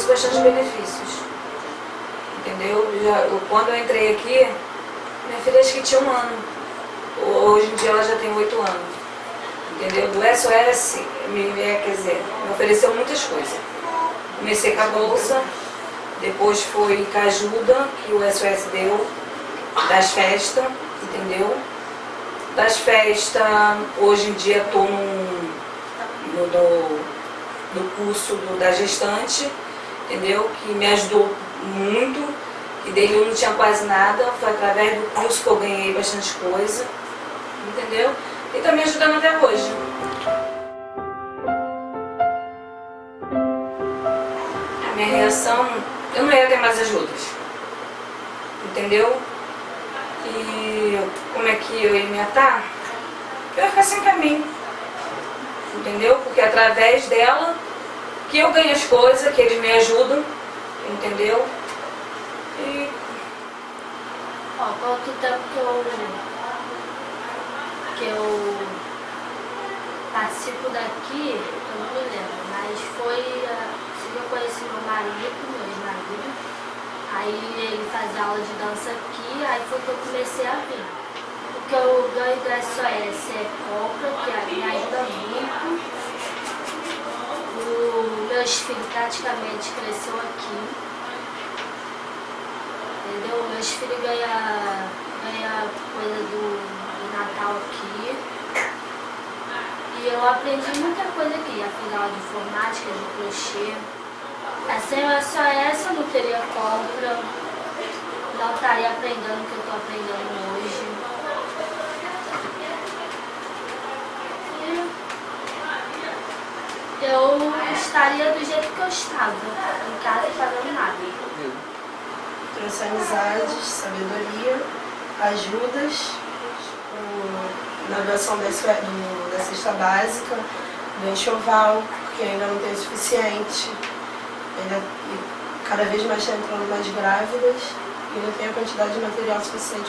bastante benefícios. Entendeu? Quando eu entrei aqui, minha filha acho que tinha 1 ano. Hoje em dia ela já tem 8 anos. Entendeu? Do SOS, quer dizer, me ofereceu muitas coisas. Comecei com a bolsa, depois foi com a ajuda que o SOS deu, das festas, entendeu? Das festas, hoje em dia estou no curso da gestante, entendeu? Que me ajudou muito, e dele eu não tinha quase nada, foi através do curso que eu ganhei bastante coisa, entendeu? E está me ajudando até hoje. A minha reação, eu não ia ter mais ajudas, entendeu? E como é que eu ia me atar? Eu ia ficar sem caminho, entendeu? Porque é através dela que eu ganho as coisas, que eles me ajudam, entendeu? E... quanto tempo que eu participo daqui, eu não me lembro, mas foi assim que eu conheci meu ex-marido, aí ele fazia aula de dança aqui, aí foi que eu comecei a vir. O que eu ganho do SOS é compra, que me ajuda muito. Os meus filhos praticamente cresceu aqui, entendeu? Meus filhos ganham coisa do Natal aqui. E eu aprendi muita coisa aqui, já fiz aula de informática, de crochê. Sem o SOS eu não teria compra, não estaria aprendendo o que eu estou aprendendo hoje. E eu estaria do jeito que eu estava, em casa fazendo nada. Trouxe amizades, sabedoria, ajudas, na doação da cesta básica, do enxoval, porque ainda não tem o suficiente. E cada vez mais está entrando mais grávidas e não tem a quantidade de material suficiente.